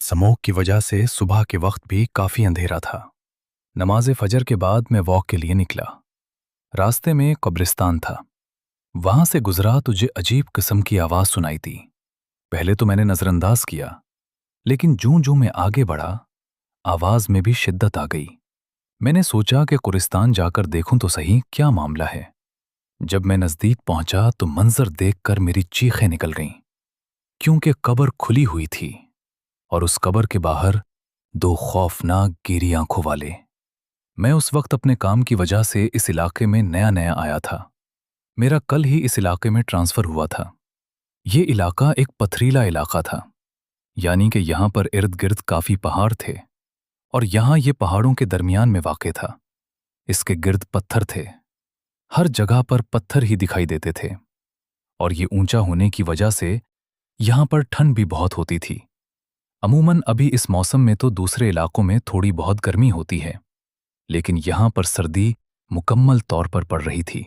Smoke की वजह से सुबह के वक्त भी काफ़ी अंधेरा था। नमाज फजर के बाद मैं वॉक के लिए निकला। रास्ते में कब्रिस्तान था। वहां से गुजरा तुझे अजीब किस्म की आवाज़ सुनाई दी। पहले तो मैंने नज़रअंदाज किया, लेकिन जूं जूं मैं आगे बढ़ा, आवाज़ में भी शिद्दत आ गई। मैंने सोचा कि कुरिस्तान जाकर देखूं तो सही क्या मामला है। जब मैं नज़दीक पहुंचा तो मंजर देखकर मेरी चीखें निकल गईं, क्योंकि कब्र खुली हुई थी और उस कब्र के बाहर दो खौफनाक गीरी आंखों वाले। मैं उस वक्त अपने काम की वजह से इस इलाके में नया नया आया था। मेरा कल ही इस इलाके में ट्रांसफर हुआ था। ये इलाका एक पथरीला इलाका था, यानी कि यहाँ पर इर्द गिर्द काफी पहाड़ थे और यहाँ ये पहाड़ों के दरमियान में वाक़ था। इसके गिर्द पत्थर थे, हर जगह पर पत्थर ही दिखाई देते थे और ये ऊंचा होने की वजह से यहाँ पर ठंड भी बहुत होती थी। अमूमन अभी इस मौसम में तो दूसरे इलाकों में थोड़ी बहुत गर्मी होती है, लेकिन यहाँ पर सर्दी मुकम्मल तौर पर पड़ रही थी।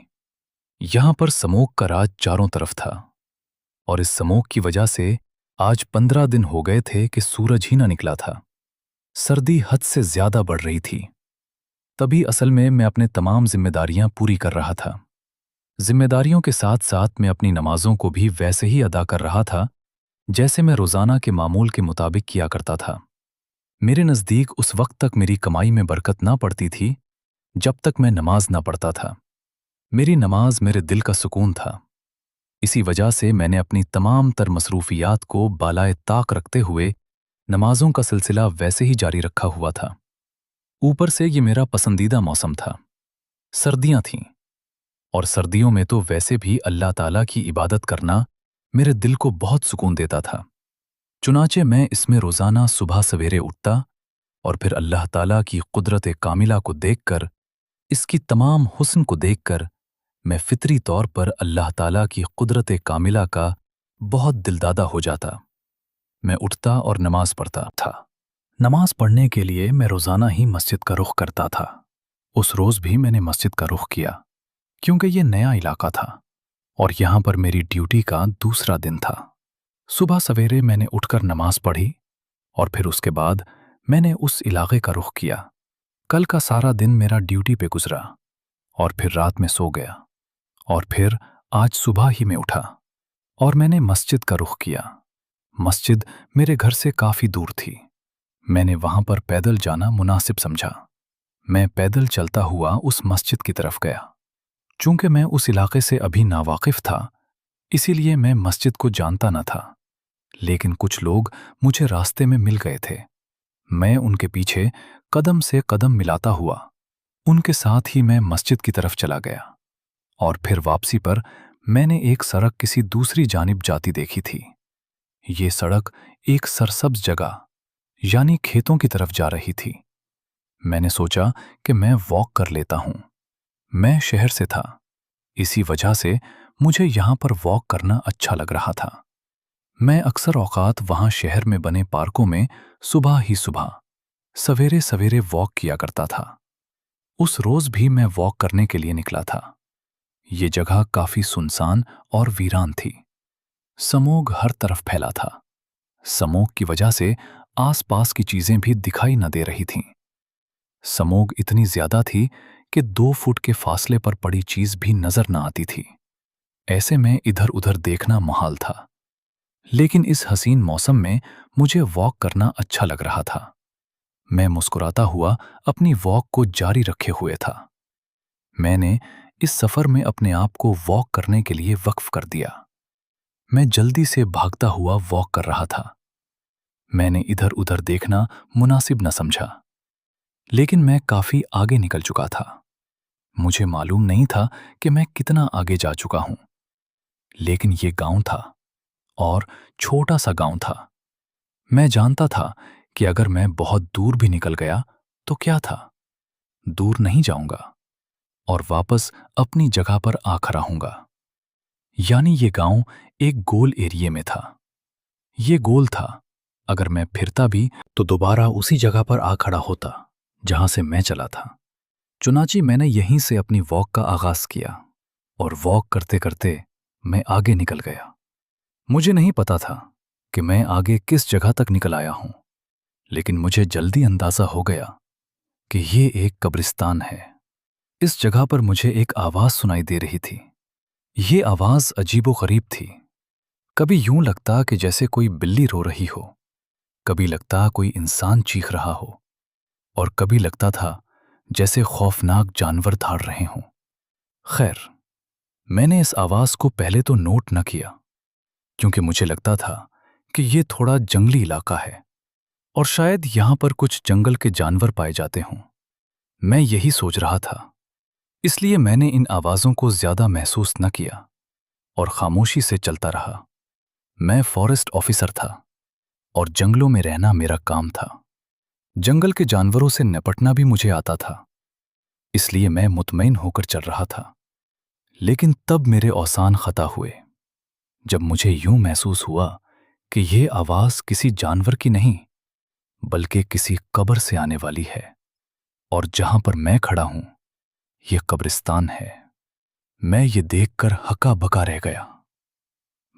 यहाँ पर स्मोक का राज चारों तरफ था और इस स्मोक की वजह से आज 15 दिन हो गए थे कि सूरज ही न निकला था। सर्दी हद से ज्यादा बढ़ रही थी। तभी असल में मैं अपने तमाम जिम्मेदारियां पूरी कर रहा था। जिम्मेदारियों के साथ साथ मैं अपनी नमाजों को भी वैसे ही अदा कर रहा था जैसे मैं रोजाना के मामूल के मुताबिक किया करता था। मेरे नज़दीक उस वक्त तक मेरी कमाई में बरकत ना पड़ती थी जब तक मैं नमाज ना पढ़ता था। मेरी नमाज मेरे दिल का सुकून था। इसी वजह से मैंने अपनी तमाम तर मसरूफियात को बालाए ताक रखते हुए नमाजों का सिलसिला वैसे ही जारी रखा हुआ था। ऊपर से ये मेरा पसंदीदा मौसम था। सर्दियां थीं और सर्दियों में तो वैसे भी अल्लाह ताला की इबादत करना मेरे दिल को बहुत सुकून देता था। चुनाचे मैं इसमें रोजाना सुबह सवेरे उठता और फिर अल्लाह ताला की कुदरत कामिला को देखकर, इसकी तमाम हुस्न को देखकर मैं फितरी तौर पर अल्लाह ताला की कुदरत कामिला का बहुत दिलदादा हो जाता। मैं उठता और नमाज पढ़ता था। नमाज पढ़ने के लिए मैं रोजाना ही मस्जिद का रुख करता था। उस रोज भी मैंने मस्जिद का रुख किया, क्योंकि ये नया इलाका था और यहां पर मेरी ड्यूटी का दूसरा दिन था। सुबह सवेरे मैंने उठकर नमाज पढ़ी और फिर उसके बाद मैंने उस इलाके का रुख किया। कल का सारा दिन मेरा ड्यूटी पे गुजरा और फिर रात में सो गया और फिर आज सुबह ही में उठा और मैंने मस्जिद का रुख किया। मस्जिद मेरे घर से काफी दूर थी। मैंने वहां पर पैदल जाना मुनासिब समझा। मैं पैदल चलता हुआ उस मस्जिद की तरफ गया। चूंकि मैं उस इलाके से अभी नावाकिफ था, इसीलिए मैं मस्जिद को जानता न था, लेकिन कुछ लोग मुझे रास्ते में मिल गए थे। मैं उनके पीछे कदम से कदम मिलाता हुआ उनके साथ ही मैं मस्जिद की तरफ चला गया और फिर वापसी पर मैंने एक सड़क किसी दूसरी जानिब जाती देखी थी। ये सड़क एक सरसब्ज जगह यानी खेतों की तरफ जा रही थी। मैंने सोचा कि मैं वॉक कर लेता हूं। मैं शहर से था, इसी वजह से मुझे यहां पर वॉक करना अच्छा लग रहा था। मैं अक्सर औकात वहां शहर में बने पार्कों में सुबह ही सुबह सवेरे सवेरे वॉक किया करता था। उस रोज भी मैं वॉक करने के लिए निकला था। ये जगह काफी सुनसान और वीरान थी। स्मोग हर तरफ फैला था। स्मोग की वजह से आसपास की चीजें भी दिखाई न दे रही थीं। स्मोग इतनी ज्यादा थी कि 2 फुट के फासले पर पड़ी चीज भी नजर न आती थी। ऐसे में इधर उधर देखना मुहाल था, लेकिन इस हसीन मौसम में मुझे वॉक करना अच्छा लग रहा था। मैं मुस्कुराता हुआ अपनी वॉक को जारी रखे हुए था। मैंने इस सफर में अपने आप को वॉक करने के लिए वक्फ कर दिया। मैं जल्दी से भागता हुआ वॉक कर रहा था। मैंने इधर उधर देखना मुनासिब न समझा, लेकिन मैं काफी आगे निकल चुका था। मुझे मालूम नहीं था कि मैं कितना आगे जा चुका हूं, लेकिन ये गांव था और छोटा सा गांव था। मैं जानता था कि अगर मैं बहुत दूर भी निकल गया तो क्या था, दूर नहीं जाऊंगा और वापस अपनी जगह पर आ खड़ा हूंगा। यानी ये गांव एक गोल एरिये में था। ये गोल था, अगर मैं फिरता भी तो दोबारा उसी जगह पर आ खड़ा होता जहां से मैं चला था। चुनाची मैंने यहीं से अपनी वॉक का आगाज किया और वॉक करते करते मैं आगे निकल गया। मुझे नहीं पता था कि मैं आगे किस जगह तक निकल आया हूं। लेकिन मुझे जल्दी अंदाजा हो गया कि ये एक कब्रिस्तान है। इस जगह पर मुझे एक आवाज सुनाई दे रही थी। ये आवाज अजीबोगरीब थी। कभी यूं लगता कि जैसे कोई बिल्ली रो रही हो, कभी लगता कोई इंसान चीख रहा हो, और कभी लगता था जैसे खौफनाक जानवर दहाड़ रहे हों। खैर, मैंने इस आवाज को पहले तो नोट न किया, क्योंकि मुझे लगता था कि ये थोड़ा जंगली इलाका है और शायद यहां पर कुछ जंगल के जानवर पाए जाते हों। मैं यही सोच रहा था, इसलिए मैंने इन आवाजों को ज्यादा महसूस न किया और खामोशी से चलता रहा। मैं फॉरेस्ट ऑफिसर था और जंगलों में रहना मेरा काम था। जंगल के जानवरों से निपटना भी मुझे आता था, इसलिए मैं मुतमईन होकर चल रहा था। लेकिन तब मेरे औसान खता हुए, जब मुझे यूं महसूस हुआ कि यह आवाज किसी जानवर की नहीं, बल्कि किसी कब्र से आने वाली है, और जहां पर मैं खड़ा हूं यह कब्रिस्तान है। मैं ये देखकर हक्का बक्का रह गया।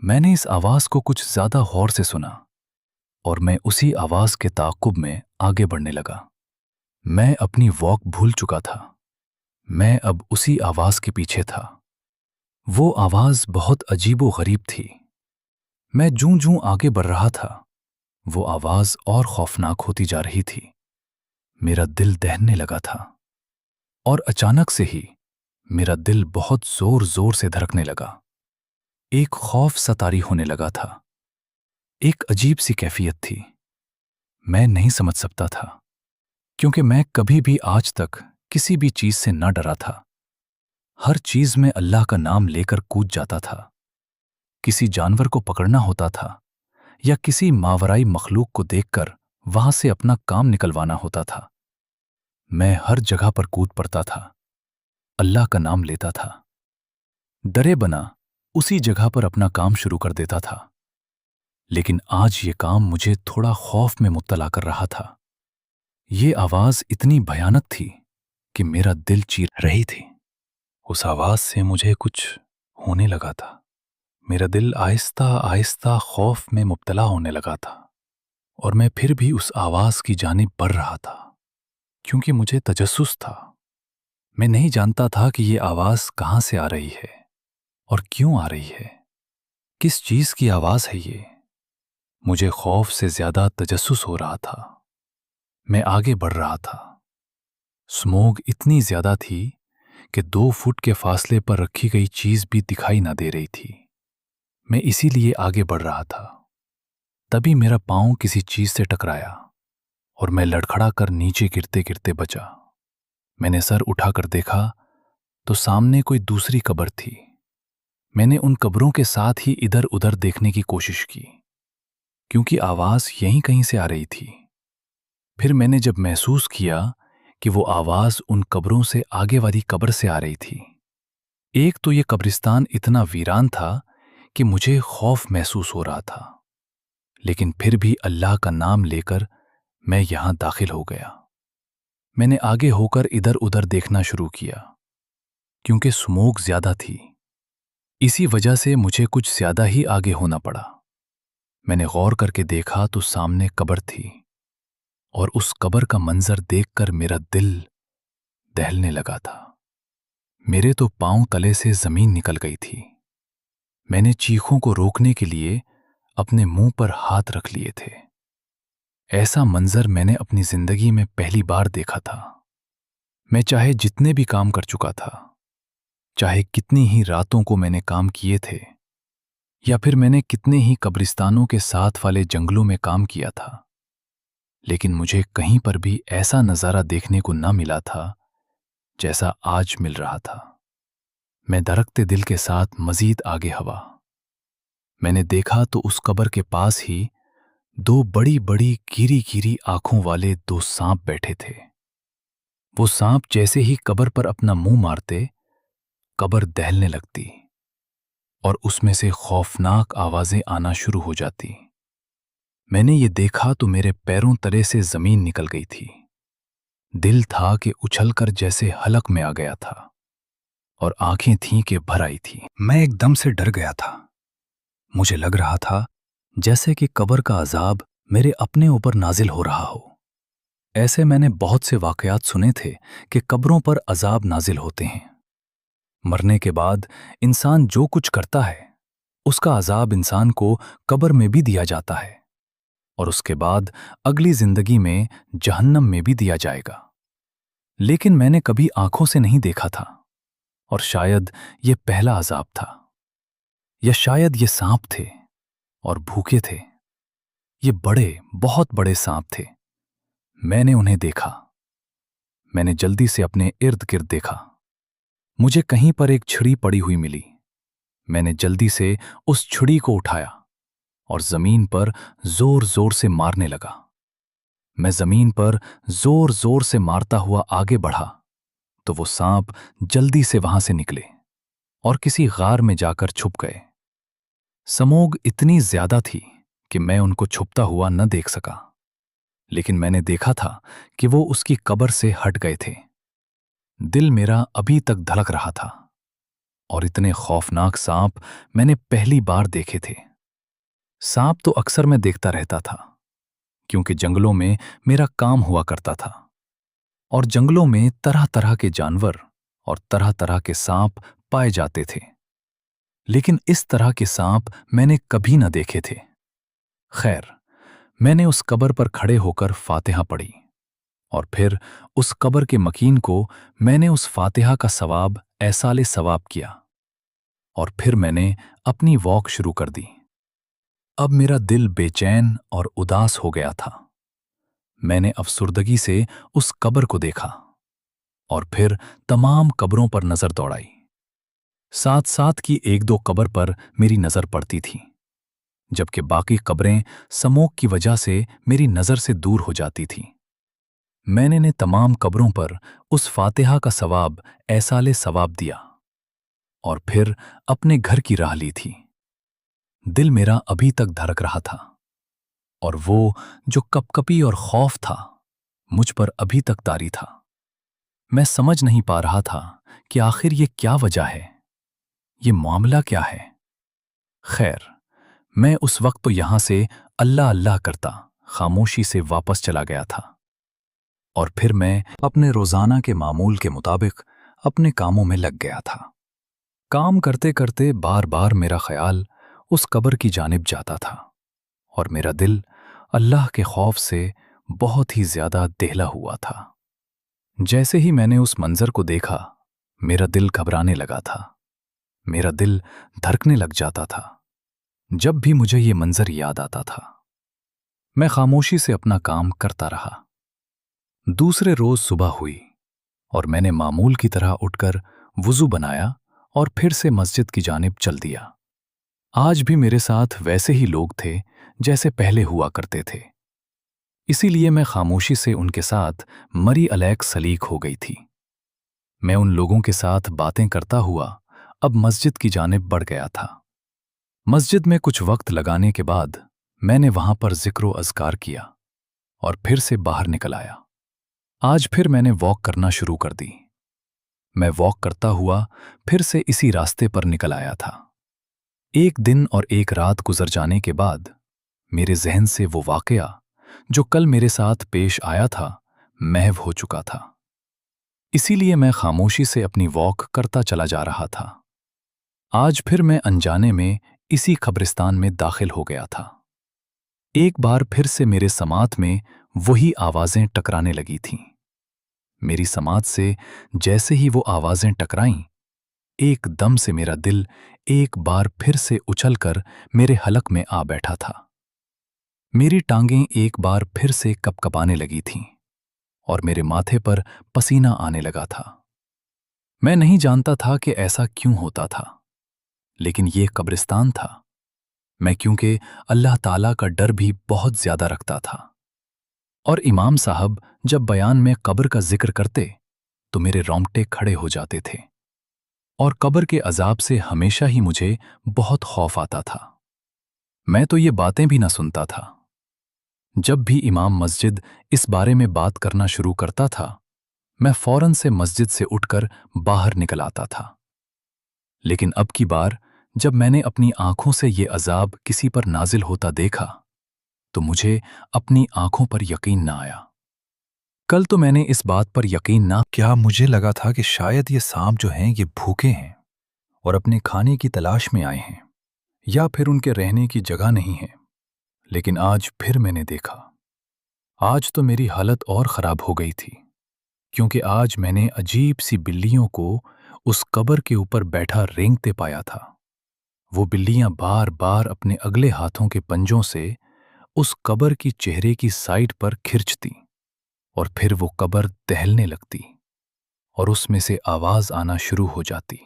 मैंने इस आवाज को कुछ ज्यादा गौर से सुना और मैं उसी आवाज के ताक़ुब में आगे बढ़ने लगा। मैं अपनी वॉक भूल चुका था। मैं अब उसी आवाज के पीछे था। वो आवाज बहुत अजीबो गरीब थी। मैं जूं जूं आगे बढ़ रहा था, वो आवाज और खौफनाक होती जा रही थी। मेरा दिल दहने लगा था और अचानक से ही मेरा दिल बहुत जोर जोर से धड़कने लगा। एक खौफ सतारी होने लगा था। एक अजीब सी कैफियत थी। मैं नहीं समझ सकता था, क्योंकि मैं कभी भी आज तक किसी भी चीज से न डरा था। हर चीज में अल्लाह का नाम लेकर कूद जाता था। किसी जानवर को पकड़ना होता था या किसी मावराई मखलूक को देखकर वहां से अपना काम निकलवाना होता था, मैं हर जगह पर कूद पड़ता था, अल्लाह का नाम लेता था। डरे बना उसी जगह पर अपना काम शुरू कर देता था। लेकिन आज ये काम मुझे थोड़ा खौफ में मुब्तला कर रहा था। ये आवाज इतनी भयानक थी कि मेरा दिल चीर रही थी। उस आवाज से मुझे कुछ होने लगा था। मेरा दिल आहिस्ता आहिस्ता खौफ में मुब्तला होने लगा था और मैं फिर भी उस आवाज की जानिब बढ़ रहा था, क्योंकि मुझे तजस्सुस था। मैं नहीं जानता था कि ये आवाज कहां से आ रही है और क्यों आ रही है। किस चीज की आवाज है ये? मुझे खौफ से ज्यादा तजस्सुस हो रहा था। मैं आगे बढ़ रहा था। स्मोग इतनी ज्यादा थी कि 2 फुट के फासले पर रखी गई चीज भी दिखाई ना दे रही थी। मैं इसीलिए आगे बढ़ रहा था। तभी मेरा पांव किसी चीज से टकराया और मैं लड़खड़ा कर नीचे गिरते गिरते बचा। मैंने सर उठाकर देखा तो सामने कोई दूसरी कब्र थी। मैंने उन कब्रों के साथ ही इधर उधर देखने की कोशिश की, क्योंकि आवाज यहीं कहीं से आ रही थी। फिर मैंने जब महसूस किया कि वो आवाज उन कब्रों से आगे वाली कब्र से आ रही थी। एक तो ये कब्रिस्तान इतना वीरान था कि मुझे खौफ महसूस हो रहा था, लेकिन फिर भी अल्लाह का नाम लेकर मैं यहां दाखिल हो गया। मैंने आगे होकर इधर उधर देखना शुरू किया, क्योंकि स्मोक ज्यादा थी। इसी वजह से मुझे कुछ ज्यादा ही आगे होना पड़ा। मैंने गौर करके देखा तो सामने कब्र थी और उस कब्र का मंजर देखकर मेरा दिल दहलने लगा था। मेरे तो पांव तले से जमीन निकल गई थी। मैंने चीखों को रोकने के लिए अपने मुंह पर हाथ रख लिए थे। ऐसा मंजर मैंने अपनी जिंदगी में पहली बार देखा था। मैं चाहे जितने भी काम कर चुका था, चाहे कितनी ही रातों को मैंने काम किए थे, या फिर मैंने कितने ही कब्रिस्तानों के साथ वाले जंगलों में काम किया था, लेकिन मुझे कहीं पर भी ऐसा नजारा देखने को ना मिला था जैसा आज मिल रहा था। मैं धड़कते दिल के साथ मजीद आगे हवा। मैंने देखा तो उस कब्र के पास ही 2 बड़ी बड़ी गिरी गिरी आंखों वाले 2 सांप बैठे थे। वो सांप जैसे ही कब्र पर अपना मुंह मारते, कब्र दहलने लगती और उसमें से खौफनाक आवाजें आना शुरू हो जाती। मैंने ये देखा तो मेरे पैरों तले से जमीन निकल गई थी। दिल था कि उछलकर जैसे हलक में आ गया था और आंखें थीं कि भर आई थी। मैं एकदम से डर गया था। मुझे लग रहा था जैसे कि कब्र का अजाब मेरे अपने ऊपर नाजिल हो रहा हो। ऐसे मैंने बहुत से वाकयात सुने थे कि कब्रों पर अजाब नाजिल होते हैं। मरने के बाद इंसान जो कुछ करता है उसका अजाब इंसान को कब्र में भी दिया जाता है और उसके बाद अगली जिंदगी में जहन्नम में भी दिया जाएगा। लेकिन मैंने कभी आंखों से नहीं देखा था और शायद ये पहला अजाब था, या शायद ये सांप थे और भूखे थे। ये बड़े, बहुत बड़े सांप थे। मैंने उन्हें देखा। मैंने जल्दी से अपने इर्द गिर्द देखा। मुझे कहीं पर एक छुरी पड़ी हुई मिली। मैंने जल्दी से उस छुरी को उठाया और जमीन पर जोर जोर से मारने लगा। मैं जमीन पर जोर जोर से मारता हुआ आगे बढ़ा तो वो सांप जल्दी से वहां से निकले और किसी गार में जाकर छुप गए। समोग इतनी ज्यादा थी कि मैं उनको छुपता हुआ न देख सका, लेकिन मैंने देखा था कि वो उसकी कब्र से हट गए थे। दिल मेरा अभी तक धड़क रहा था और इतने खौफनाक सांप मैंने पहली बार देखे थे। सांप तो अक्सर मैं देखता रहता था क्योंकि जंगलों में मेरा काम हुआ करता था और जंगलों में तरह तरह के जानवर और तरह तरह के सांप पाए जाते थे, लेकिन इस तरह के सांप मैंने कभी न देखे थे। खैर, मैंने उस कब्र पर खड़े होकर फातिहा पढ़ी और फिर उस कब्र के मकीन को मैंने उस फातिहा का सवाब एसाले सवाब किया और फिर मैंने अपनी वॉक शुरू कर दी। अब मेरा दिल बेचैन और उदास हो गया था। मैंने अफसुर्दगी से उस कब्र को देखा और फिर तमाम कब्रों पर नजर दौड़ाई। साथ साथ की एक दो कब्र पर मेरी नजर पड़ती थी, जबकि बाकी कब्रें समोग की वजह से मेरी नजर से दूर हो जाती थीं। मैंने ने तमाम कब्रों पर उस फातिहा का सवाब एसाले सवाब दिया और फिर अपने घर की राह ली थी। दिल मेरा अभी तक धड़क रहा था और वो जो कपकपी और खौफ था मुझ पर अभी तक तारी था। मैं समझ नहीं पा रहा था कि आखिर ये क्या वजह है, ये मामला क्या है। खैर, मैं उस वक्त तो यहां से अल्लाह अल्लाह करता खामोशी से वापस चला गया था और फिर मैं अपने रोजाना के मामूल के मुताबिक अपने कामों में लग गया था। काम करते करते बार बार मेरा ख्याल उस कब्र की जानिब जाता था और मेरा दिल अल्लाह के खौफ से बहुत ही ज्यादा दहला हुआ था। जैसे ही मैंने उस मंजर को देखा, मेरा दिल घबराने लगा था। मेरा दिल धड़कने लग जाता था जब भी मुझे ये मंजर याद आता था। मैं खामोशी से अपना काम करता रहा। दूसरे रोज सुबह हुई और मैंने मामूल की तरह उठकर वुजू बनाया और फिर से मस्जिद की जानिब चल दिया। आज भी मेरे साथ वैसे ही लोग थे जैसे पहले हुआ करते थे, इसीलिए मैं खामोशी से उनके साथ मरी अलैक सलीक हो गई थी। मैं उन लोगों के साथ बातें करता हुआ अब मस्जिद की जानिब बढ़ गया था। मस्जिद में कुछ वक्त लगाने के बाद मैंने वहां पर जिक्र अज़कार किया और फिर से बाहर निकल आया। आज फिर मैंने वॉक करना शुरू कर दी। मैं वॉक करता हुआ फिर से इसी रास्ते पर निकल आया था। एक दिन और एक रात गुजर जाने के बाद मेरे जहन से वो वाकया जो कल मेरे साथ पेश आया था महव हो चुका था। इसीलिए मैं खामोशी से अपनी वॉक करता चला जा रहा था। आज फिर मैं अनजाने में इसी कब्रिस्तान में दाखिल हो गया था। एक बार फिर से मेरे समात में वही आवाजें टकराने लगी थीं। मेरी समात से जैसे ही वो आवाजें टकराईं, एकदम से मेरा दिल एक बार फिर से उछलकर मेरे हलक में आ बैठा था। मेरी टांगें एक बार फिर से कपकपाने लगी थीं और मेरे माथे पर पसीना आने लगा था। मैं नहीं जानता था कि ऐसा क्यों होता था, लेकिन ये कब्रिस्तान था। मैं क्योंकि अल्लाह ताला का डर भी बहुत ज्यादा रखता था और इमाम साहब जब बयान में कब्र का जिक्र करते तो मेरे रोंगटे खड़े हो जाते थे और कब्र के अजाब से हमेशा ही मुझे बहुत खौफ आता था। मैं तो ये बातें भी ना सुनता था। जब भी इमाम मस्जिद इस बारे में बात करना शुरू करता था, मैं फौरन से मस्जिद से उठकर बाहर निकल आता था। लेकिन अब की बार जब मैंने अपनी आंखों से ये अजाब किसी पर नाजिल होता देखा, तो मुझे अपनी आंखों पर यकीन ना आया। कल तो मैंने इस बात पर यकीन ना किया, मुझे लगा था कि शायद ये सांप जो हैं ये भूखे हैं और अपने खाने की तलाश में आए हैं, या फिर उनके रहने की जगह नहीं है। लेकिन आज फिर मैंने देखा। आज तो मेरी हालत और खराब हो गई थी, क्योंकि आज मैंने अजीब सी बिल्लियों को उस कब्र के ऊपर बैठा रेंगते पाया था। वो बिल्लियां बार बार अपने अगले हाथों के पंजों से उस कब्र की चेहरे की साइड पर खिंचती और फिर वो कब्र दहलने लगती और उसमें से आवाज आना शुरू हो जाती।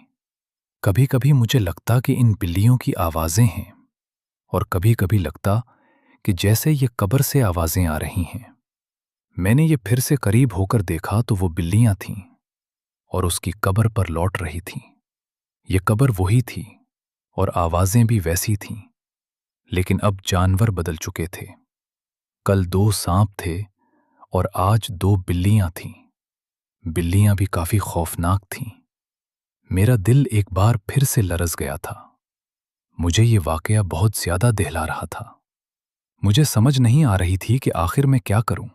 कभी कभी मुझे लगता कि इन बिल्लियों की आवाजें हैं, और कभी कभी लगता कि जैसे ये कब्र से आवाजें आ रही हैं। मैंने ये फिर से करीब होकर देखा तो वो बिल्लियां थीं और उसकी कब्र पर लौट रही थीं। ये कब्र वही थी और आवाजें भी वैसी थीं, लेकिन अब जानवर बदल चुके थे। कल 2 सांप थे और आज 2 बिल्लियां थीं। बिल्लियां भी काफी खौफनाक थीं। मेरा दिल एक बार फिर से लरज गया था। मुझे ये वाकया बहुत ज्यादा दहला रहा था। मुझे समझ नहीं आ रही थी कि आखिर मैं क्या करूं।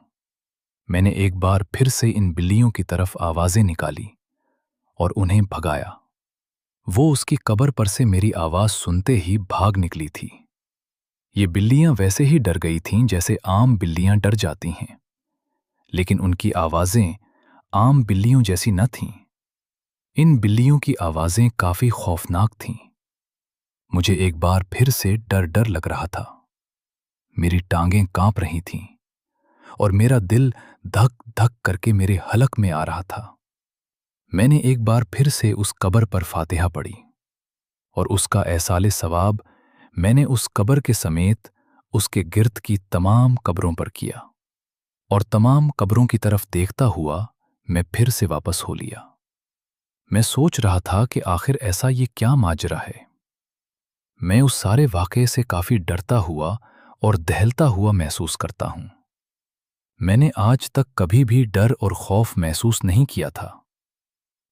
मैंने एक बार फिर से इन बिल्लियों की तरफ आवाजें निकाली और उन्हें भगाया। वो उसकी कब्र पर से मेरी आवाज सुनते ही भाग निकली थी। ये बिल्लियां वैसे ही डर गई थीं जैसे आम बिल्लियां डर जाती हैं, लेकिन उनकी आवाजें आम बिल्लियों जैसी न थीं। इन बिल्लियों की आवाजें काफी खौफनाक थीं। मुझे एक बार फिर से डर डर लग रहा था। मेरी टांगें कांप रही थीं और मेरा दिल धक धक करके मेरे हलक में आ रहा था। मैंने एक बार फिर से उस कब्र पर फातिहा पढ़ी और उसका एहसाले सवाब मैंने उस कब्र के समेत उसके गिर्द की तमाम कब्रों पर किया, और तमाम कब्रों की तरफ देखता हुआ मैं फिर से वापस हो लिया। मैं सोच रहा था कि आखिर ऐसा ये क्या माजरा है। मैं उस सारे वाकये से काफी डरता हुआ और दहलता हुआ महसूस करता हूं। मैंने आज तक कभी भी डर और खौफ महसूस नहीं किया था,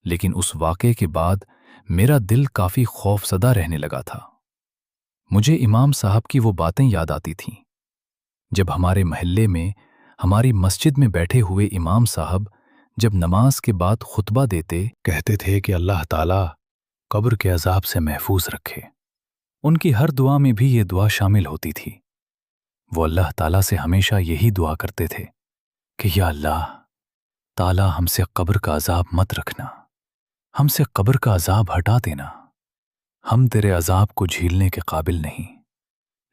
लेकिन उस वाकये के बाद मेरा दिल काफी खौफजदा रहने लगा था। मुझे इमाम साहब की वो बातें याद आती थीं, जब हमारे महल्ले में हमारी मस्जिद में बैठे हुए इमाम साहब जब नमाज के बाद खुतबा देते कहते थे कि अल्लाह ताला कब्र के अजाब से महफूज रखे। उनकी हर दुआ में भी ये दुआ शामिल होती थी। वो अल्लाह ताला से हमेशा यही दुआ करते थे कि या अल्लाह ताला हमसे कब्र का अजाब मत रखना, हमसे कब्र का अजाब हटा देना, हम तेरे अजाब को झेलने के काबिल नहीं।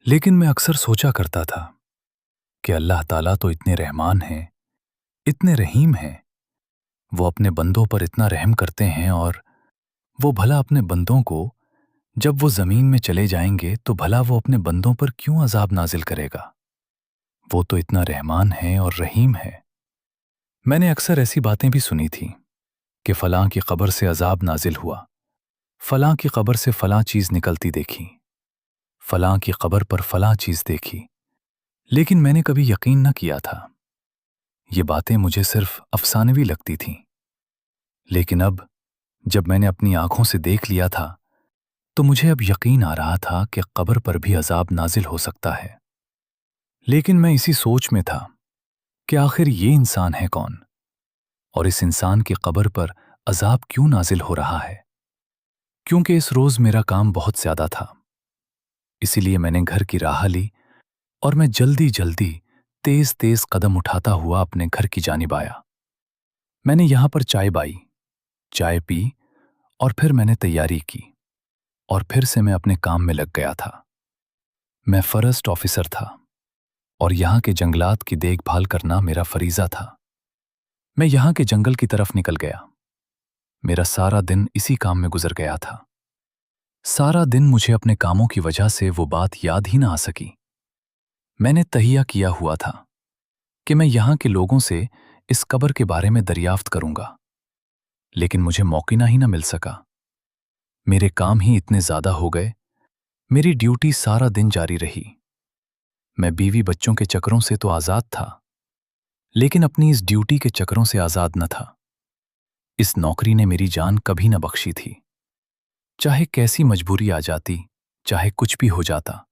लेकिन मैं अक्सर सोचा करता था कि अल्लाह ताला तो इतने रहमान हैं, इतने रहीम हैं। वो अपने बंदों पर इतना रहम करते हैं, और वो भला अपने बंदों को जब वो जमीन में चले जाएंगे तो भला वो अपने बंदों पर क्यों अजाब नाजिल करेगा। वो तो इतना रहमान है और रहीम है। मैंने अक्सर ऐसी बातें भी सुनी थी कि फलां की कब्र से अजाब नाजिल हुआ, फलां की कब्र से फलां चीज निकलती देखी, फलां की कब्र पर फलां चीज देखी, लेकिन मैंने कभी यकीन न किया था। ये बातें मुझे सिर्फ अफसानवी लगती थीं। लेकिन अब जब मैंने अपनी आंखों से देख लिया था तो मुझे अब यकीन आ रहा था कि कब्र पर भी अजाब नाजिल हो सकता है। लेकिन मैं इसी सोच में था कि आखिर ये इंसान है कौन, और इस इंसान की कब्र पर अजाब क्यों नाजिल हो रहा है। क्योंकि इस रोज मेरा काम बहुत ज्यादा था, इसीलिए मैंने घर की राह ली और मैं जल्दी जल्दी तेज तेज कदम उठाता हुआ अपने घर की जानिब आया। मैंने यहां पर चाय बाई, चाय पी, और फिर मैंने तैयारी की और फिर से मैं अपने काम में लग गया था। मैं फॉरेस्ट ऑफिसर था और यहाँ के जंगलात की देखभाल करना मेरा फरीजा था। मैं यहाँ के जंगल की तरफ निकल गया। मेरा सारा दिन इसी काम में गुजर गया था। सारा दिन मुझे अपने कामों की वजह से वो बात याद ही ना आ सकी। मैंने तहिया किया हुआ था कि मैं यहाँ के लोगों से इस कब्र के बारे में दरियाफ्त करूंगा, लेकिन मुझे मौका ही ना मिल सका। मेरे काम ही इतने ज्यादा हो गए। मेरी ड्यूटी सारा दिन जारी रही। मैं बीवी बच्चों के चक्करों से तो आजाद था, लेकिन अपनी इस ड्यूटी के चक्करों से आजाद न था। इस नौकरी ने मेरी जान कभी न बख्शी थी। चाहे कैसी मजबूरी आ जाती, चाहे कुछ भी हो जाता,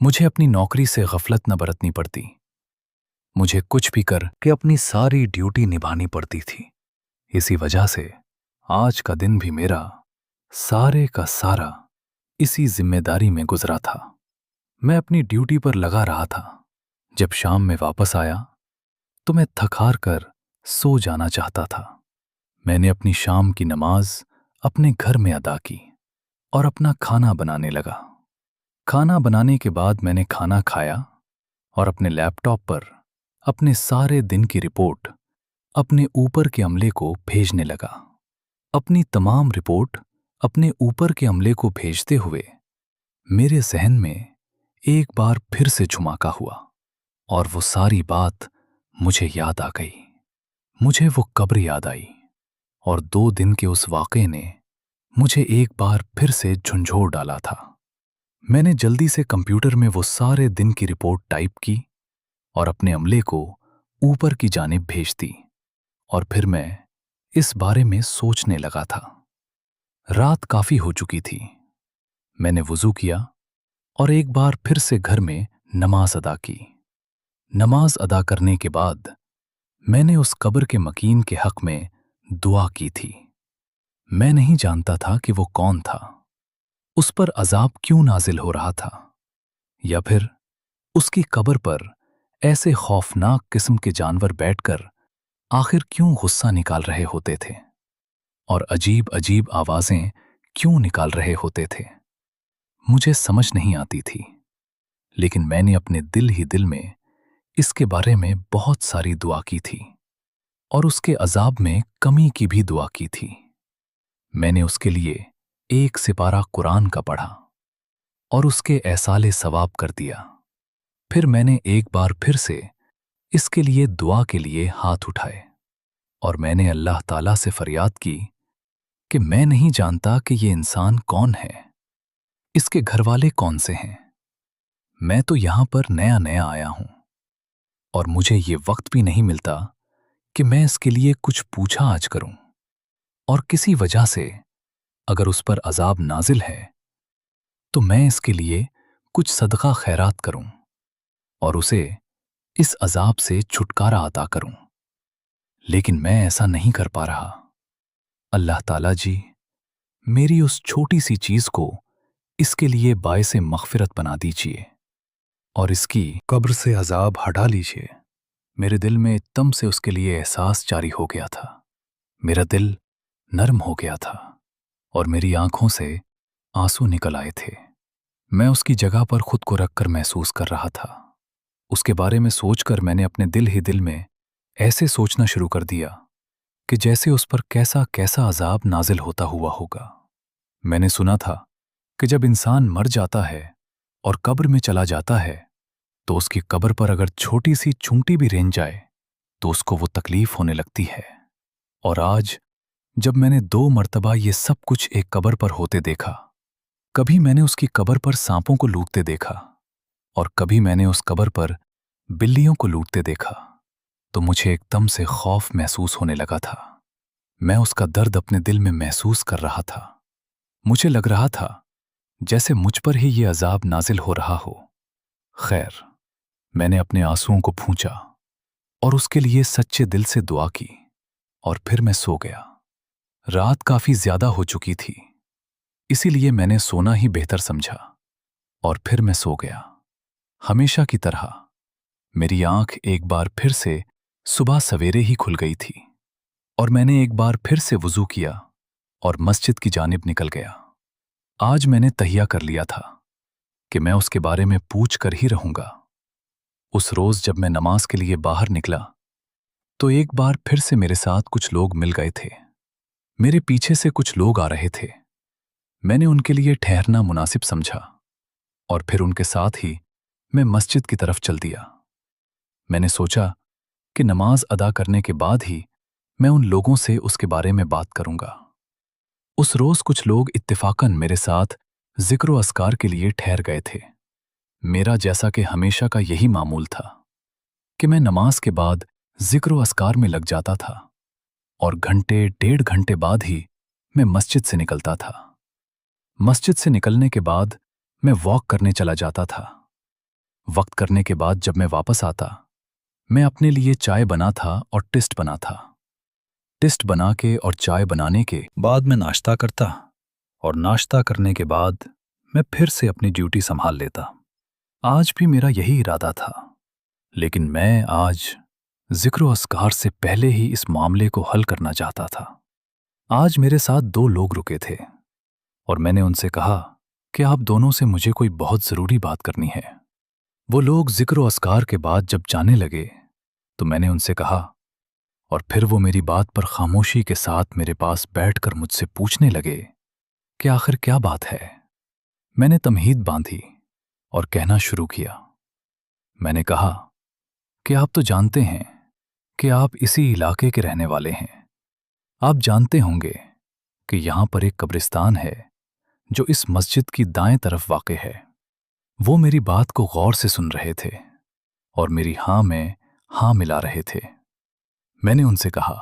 मुझे अपनी नौकरी से गफलत न बरतनी पड़ती। मुझे कुछ भी कर के अपनी सारी ड्यूटी निभानी पड़ती थी। इसी वजह से आज का दिन भी मेरा सारे का सारा इसी जिम्मेदारी में गुजरा था। मैं अपनी ड्यूटी पर लगा रहा था। जब शाम में वापस आया तो मैं थक हार कर सो जाना चाहता था। मैंने अपनी शाम की नमाज अपने घर में अदा की और अपना खाना बनाने लगा। खाना बनाने के बाद मैंने खाना खाया और अपने लैपटॉप पर अपने सारे दिन की रिपोर्ट अपने ऊपर के अमले को भेजने लगा। अपनी तमाम रिपोर्ट अपने ऊपर के अमले को भेजते हुए मेरे जहन में एक बार फिर से झुमाका हुआ और वो सारी बात मुझे याद आ गई। मुझे वो कब्र याद आई और 2 दिन के उस वाक़े ने मुझे एक बार फिर से झंझोर डाला था। मैंने जल्दी से कंप्यूटर में वो सारे दिन की रिपोर्ट टाइप की और अपने अमले को ऊपर की जानिब भेज दी और फिर मैं इस बारे में सोचने लगा था। रात काफी हो चुकी थी। मैंने वुज़ू किया और एक बार फिर से घर में नमाज अदा की। नमाज अदा करने के बाद मैंने उस कब्र के मकीन के हक में दुआ की थी। मैं नहीं जानता था कि वो कौन था, उस पर अजाब क्यों नाजिल हो रहा था, या फिर उसकी कब्र पर ऐसे खौफनाक किस्म के जानवर बैठकर आखिर क्यों गुस्सा निकाल रहे होते थे और अजीब अजीब आवाजें क्यों निकाल रहे होते थे। मुझे समझ नहीं आती थी, लेकिन मैंने अपने दिल ही दिल में इसके बारे में बहुत सारी दुआ की थी और उसके अजाब में कमी की भी दुआ की थी। मैंने उसके लिए 1 सिपारा कुरान का पढ़ा और उसके एहसाले सवाब कर दिया। फिर मैंने एक बार फिर से इसके लिए दुआ के लिए हाथ उठाए और मैंने अल्लाह ताला से फरियाद की कि मैं नहीं जानता कि ये इंसान कौन है, इसके घरवाले कौन से हैं। मैं तो यहां पर नया नया आया हूं और मुझे ये वक्त भी नहीं मिलता कि मैं इसके लिए कुछ पूछा आज करूं, और किसी वजह से अगर उस पर अजाब नाजिल है तो मैं इसके लिए कुछ सदका खैरात करूं और उसे इस अजाब से छुटकारा अता करूं, लेकिन मैं ऐसा नहीं कर पा रहा। अल्लाह ताला जी, मेरी उस छोटी सी चीज को इसके लिए बायसे मग़फ़िरत बना दीजिए और इसकी कब्र से अजाब हटा लीजिए। मेरे दिल में एकदम से उसके लिए एहसास जारी हो गया था। मेरा दिल नरम हो गया था और मेरी आंखों से आंसू निकल आए थे। मैं उसकी जगह पर खुद को रखकर महसूस कर रहा था। उसके बारे में सोचकर मैंने अपने दिल ही दिल में ऐसे सोचना शुरू कर दिया कि जैसे उस पर कैसा कैसा अजाब नाजिल होता हुआ होगा। मैंने सुना था कि जब इंसान मर जाता है और कब्र में चला जाता है तो उसकी कब्र पर अगर छोटी सी चूंटी भी रेंग जाए तो उसको वो तकलीफ होने लगती है। और आज जब मैंने 2 मर्तबा ये सब कुछ एक कब्र पर होते देखा, कभी मैंने उसकी कब्र पर सांपों को लूटते देखा और कभी मैंने उस कब्र पर बिल्लियों को लूटते देखा, तो मुझे एकदम से खौफ महसूस होने लगा था। मैं उसका दर्द अपने दिल में महसूस कर रहा था। मुझे लग रहा था जैसे मुझ पर ही ये अजाब नाजिल हो रहा हो। खैर, मैंने अपने आंसुओं को पूंछा और उसके लिए सच्चे दिल से दुआ की और फिर मैं सो गया। रात काफी ज्यादा हो चुकी थी, इसीलिए मैंने सोना ही बेहतर समझा और फिर मैं सो गया। हमेशा की तरह मेरी आंख एक बार फिर से सुबह सवेरे ही खुल गई थी और मैंने एक बार फिर से वुज़ू किया और मस्जिद की जानिब निकल गया। आज मैंने तहिया कर लिया था कि मैं उसके बारे में पूछ कर ही रहूंगा। उस रोज जब मैं नमाज के लिए बाहर निकला तो एक बार फिर से मेरे साथ कुछ लोग मिल गए थे। मेरे पीछे से कुछ लोग आ रहे थे। मैंने उनके लिए ठहरना मुनासिब समझा और फिर उनके साथ ही मैं मस्जिद की तरफ चल दिया। मैंने सोचा कि नमाज अदा करने के बाद ही मैं उन लोगों से उसके बारे में बात करूंगा। उस रोज कुछ लोग इत्तेफाकन मेरे साथ जिक्र व अस्कार के लिए ठहर गए थे। मेरा जैसा कि हमेशा का यही मामूल था कि मैं नमाज के बाद जिक्र व अस्कार में लग जाता था और घंटे 1.5 घंटे बाद ही मैं मस्जिद से निकलता था। मस्जिद से निकलने के बाद मैं वॉक करने चला जाता था वक्त करने के बाद जब मैं वापस आता, मैं अपने लिए चाय बना था और टिस्ट बना था। टिस्ट बना के और चाय बनाने के बाद मैं नाश्ता करता, और नाश्ता करने के बाद मैं फिर से अपनी ड्यूटी संभाल लेता। आज भी मेरा यही इरादा था, लेकिन मैं आज जिक्र अस्कार से पहले ही इस मामले को हल करना चाहता था। आज मेरे साथ दो लोग रुके थे और मैंने उनसे कहा कि आप दोनों से मुझे कोई बहुत ज़रूरी बात करनी है। वो लोग जिक्र अस्कार के बाद जब जाने लगे तो मैंने उनसे कहा, और फिर वो मेरी बात पर खामोशी के साथ मेरे पास बैठकर मुझसे पूछने लगे कि आखिर क्या बात है। मैंने तमहीद बांधी और कहना शुरू किया। मैंने कहा कि आप तो जानते हैं कि आप इसी इलाके के रहने वाले हैं। आप जानते होंगे कि यहाँ पर एक कब्रिस्तान है जो इस मस्जिद की दाएं तरफ वाक़े है। वो मेरी बात को गौर से सुन रहे थे और मेरी हाँ में हाँ मिला रहे थे। मैंने उनसे कहा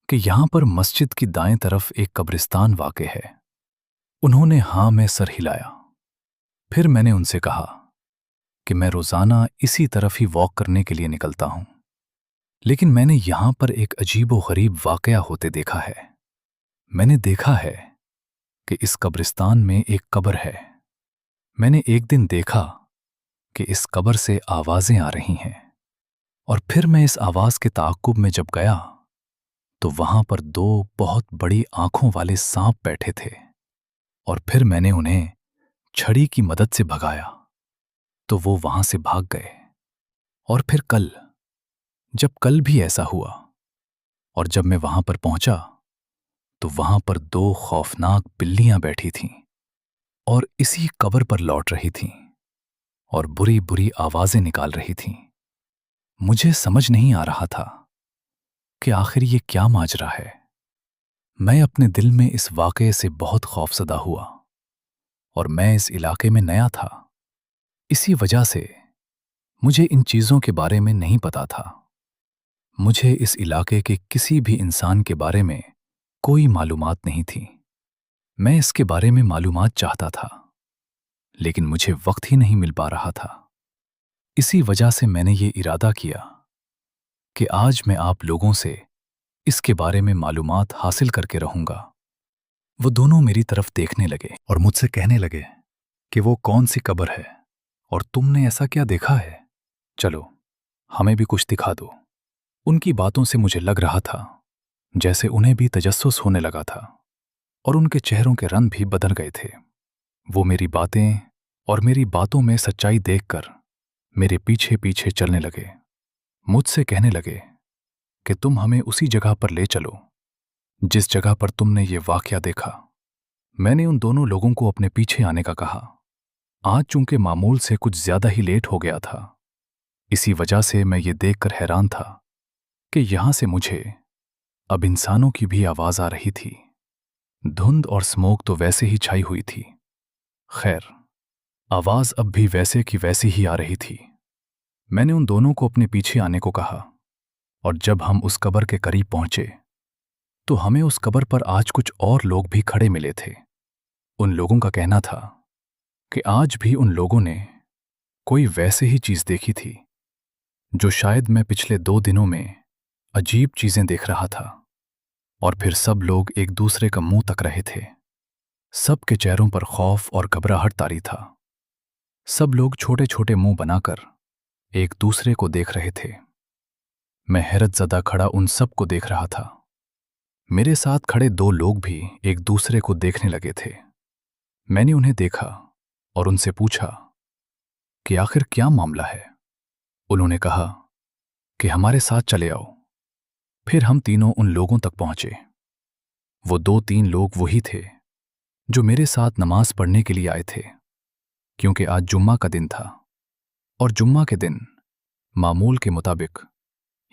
कि यहाँ पर मस्जिद की दाएं तरफ एक कब्रिस्तान वाक़े है। उन्होंने हाँ में सर हिलाया। फिर मैंने उनसे कहा कि मैं रोज़ाना इसी तरफ ही वॉक करने के लिए निकलता हूँ, लेकिन मैंने यहाँ पर एक अजीबो-गरीब वाक़या होते देखा है। मैंने देखा है कि इस कब्रिस्तान में एक कब्र है। मैंने एक दिन देखा कि इस कब्र से आवाज़ें आ रही हैं, और फिर मैं इस आवाज़ के ताक़ुब में जब गया तो वहाँ पर दो बहुत बड़ी आँखों वाले सांप बैठे थे, और फिर मैंने उन्हें छड़ी की मदद से भगाया तो वो वहाँ से भाग गए। और फिर कल भी ऐसा हुआ, और जब मैं वहाँ पर पहुँचा तो वहाँ पर दो खौफनाक बिल्लियाँ बैठी थीं और इसी कब्र पर लौट रही थीं और बुरी बुरी आवाज़ें निकाल रही थीं। मुझे समझ नहीं आ रहा था कि आखिर ये क्या माजरा है। मैं अपने दिल में इस वाक़ये से बहुत खौफज़दा हुआ, और मैं इस इलाके में नया था। इसी वजह से मुझे इन चीज़ों के बारे में नहीं पता था। मुझे इस इलाके के किसी भी इंसान के बारे में कोई मालूमात नहीं थी। मैं इसके बारे में मालूमात चाहता था, लेकिन मुझे वक्त ही नहीं मिल पा रहा था। इसी वजह से मैंने ये इरादा किया कि आज मैं आप लोगों से इसके बारे में मालूमात हासिल करके रहूंगा। वो दोनों मेरी तरफ देखने लगे और मुझसे कहने लगे कि वो कौन सी कब्र है और तुमने ऐसा क्या देखा है, चलो हमें भी कुछ दिखा दो। उनकी बातों से मुझे लग रहा था जैसे उन्हें भी तजस्सुस होने लगा था, और उनके चेहरों के रंग भी बदल गए थे। वो मेरी बातें और मेरी बातों में सच्चाई देखकर मेरे पीछे पीछे चलने लगे। मुझसे कहने लगे कि तुम हमें उसी जगह पर ले चलो जिस जगह पर तुमने ये वाकया देखा। मैंने उन दोनों लोगों को अपने पीछे आने का कहा। आज चूंकि मामूल से कुछ ज्यादा ही लेट हो गया था, इसी वजह से मैं ये देखकर हैरान था कि यहां से मुझे अब इंसानों की भी आवाज आ रही थी। धुंध और स्मोक तो वैसे ही छाई हुई थी। खैर, आवाज अब भी वैसे की वैसी ही आ रही थी। मैंने उन दोनों को अपने पीछे आने को कहा, और जब हम उस कब्र के करीब पहुंचे तो हमें उस कब्र पर आज कुछ और लोग भी खड़े मिले थे। उन लोगों का कहना था कि आज भी उन लोगों ने कोई वैसे ही चीज देखी थी जो शायद मैं पिछले 2 दिनों में अजीब चीजें देख रहा था। और फिर सब लोग एक दूसरे का मुंह तक रहे थे। सबके चेहरों पर खौफ और घबराहट तारी था। सब लोग छोटे छोटे मुंह बनाकर एक दूसरे को देख रहे थे। मैं हैरतज़दा खड़ा उन सब को देख रहा था। मेरे साथ खड़े 2 लोग भी एक दूसरे को देखने लगे थे। मैंने उन्हें देखा और उनसे पूछा कि आखिर क्या मामला है। उन्होंने कहा कि हमारे साथ चले आओ। फिर हम तीनों उन लोगों तक पहुंचे। वो 2-3 लोग वही थे जो मेरे साथ नमाज पढ़ने के लिए आए थे, क्योंकि आज जुम्मा का दिन था, और जुम्मा के दिन मामूल के मुताबिक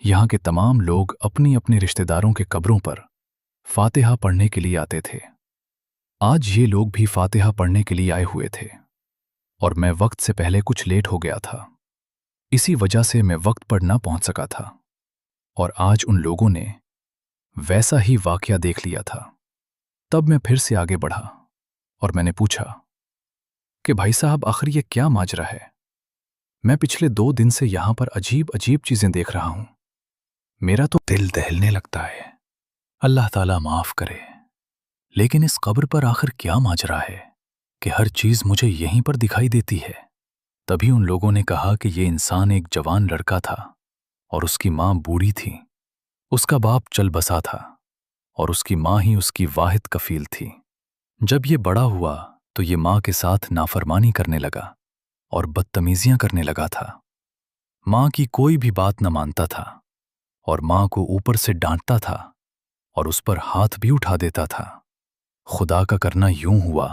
यहाँ के तमाम लोग अपनी अपनी रिश्तेदारों के कब्रों पर फातिहा पढ़ने के लिए आते थे। आज ये लोग भी फातिहा पढ़ने के लिए आए हुए थे, और मैं वक्त से पहले कुछ लेट हो गया था। इसी वजह से मैं वक्त पर ना पहुंच सका था, और आज उन लोगों ने वैसा ही वाकया देख लिया था। तब मैं फिर से आगे बढ़ा और मैंने पूछा कि भाई साहब, आखिर ये क्या माजरा है। میں پچھلے 2 دن سے یہاں پر عجیب عجیب چیزیں دیکھ رہا ہوں. میرا تو دل دہلنے لگتا ہے. اللہ تعالیٰ معاف کرے. لیکن اس قبر پر آخر کیا ماجرا ہے کہ ہر چیز مجھے یہیں پر دکھائی دیتی ہے؟ تبھی ان لوگوں نے کہا کہ یہ انسان ایک جوان لڑکا تھا اور اس کی ماں بوڑھی تھی. اس کا باپ چل بسا تھا اور اس کی ماں ہی اس کی واحد کفیل تھی. جب یہ بڑا ہوا تو یہ ماں کے ساتھ نافرمانی کرنے لگا اور بدتمیزیاں کرنے لگا تھا. ماں کی کوئی بھی بات نہ مانتا تھا اور ماں کو اوپر سے ڈانٹتا تھا اور اس پر ہاتھ بھی اٹھا دیتا تھا. خدا کا کرنا یوں ہوا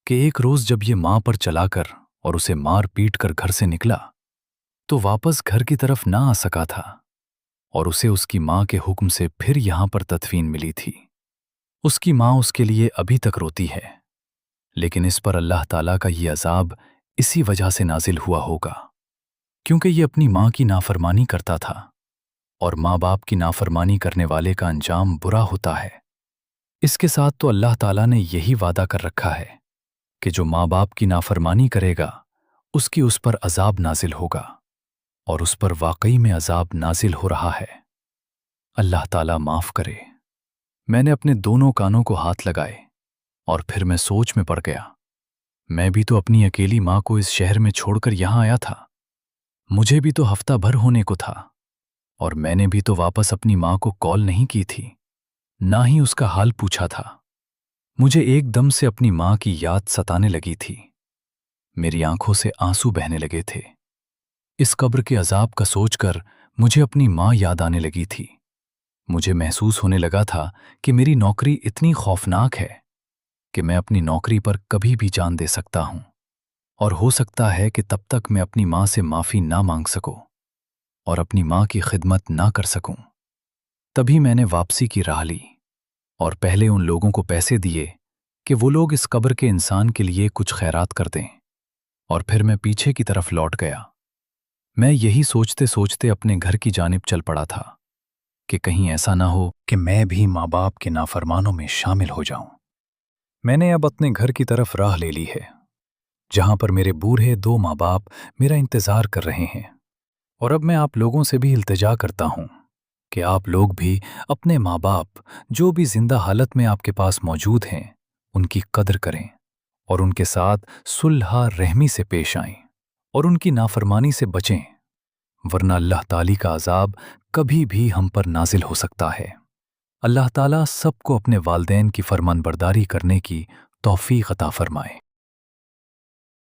کہ ایک روز جب یہ ماں پر چلا کر اور اسے مار پیٹ کر گھر سے نکلا تو واپس گھر کی طرف نہ آ سکا تھا اور اسے اس کی ماں کے حکم سے پھر یہاں پر تدفین ملی تھی. اس کی ماں اس کے لیے ابھی تک روتی ہے، لیکن اس پر اللہ تعالیٰ کا یہ عذاب اسی وجہ سے نازل ہوا ہوگا کیونکہ یہ اپنی ماں کی نافرمانی کرتا تھا اور ماں باپ کی نافرمانی کرنے والے کا انجام برا ہوتا ہے. اس کے ساتھ تو اللہ تعالیٰ نے یہی وعدہ کر رکھا ہے کہ جو ماں باپ کی نافرمانی کرے گا اس کی اس پر عذاب نازل ہوگا اور اس پر واقعی میں عذاب نازل ہو رہا ہے. اللہ تعالیٰ معاف کرے. میں نے اپنے دونوں کانوں کو ہاتھ لگائے اور پھر میں سوچ میں پڑ گیا. میں بھی تو اپنی اکیلی ماں کو اس شہر میں چھوڑ کر یہاں آیا تھا. مجھے بھی تو ہفتہ بھر ہونے کو تھا اور میں نے بھی تو واپس اپنی ماں کو کال نہیں کی تھی، نہ ہی اس کا حال پوچھا تھا. مجھے ایک دم سے اپنی ماں کی یاد ستانے لگی تھی. میری آنکھوں سے آنسو بہنے لگے تھے. اس قبر کے عذاب کا سوچ کر مجھے اپنی ماں یاد آنے لگی تھی. مجھے محسوس ہونے لگا تھا کہ میری نوکری اتنی خوفناک ہے کہ میں اپنی نوکری پر کبھی بھی جان دے سکتا ہوں اور ہو سکتا ہے کہ تب تک میں اپنی ماں سے معافی نہ مانگ سکوں اور اپنی ماں کی خدمت نہ کر سکوں. تبھی میں نے واپسی کی راہ لی اور پہلے ان لوگوں کو پیسے دیے کہ وہ لوگ اس قبر کے انسان کے لیے کچھ خیرات کر دیں اور پھر میں پیچھے کی طرف لوٹ گیا. میں یہی سوچتے سوچتے اپنے گھر کی جانب چل پڑا تھا کہ کہیں ایسا نہ ہو کہ میں بھی ماں باپ کے نافرمانوں میں شامل ہو جاؤں. میں نے اب اپنے گھر کی طرف راہ لے لی ہے جہاں پر میرے بوڑھے 2 ماں باپ میرا انتظار کر رہے ہیں. اور اب میں آپ لوگوں سے بھی التجا کرتا ہوں کہ آپ لوگ بھی اپنے ماں باپ جو بھی زندہ حالت میں آپ کے پاس موجود ہیں ان کی قدر کریں اور ان کے ساتھ صلح رحمی سے پیش آئیں اور ان کی نافرمانی سے بچیں، ورنہ اللہ تعالی کا عذاب کبھی بھی ہم پر نازل ہو سکتا ہے. اللہ تعالیٰ سب کو اپنے والدین کی فرمان برداری کرنے کی توفیق عطا فرمائے.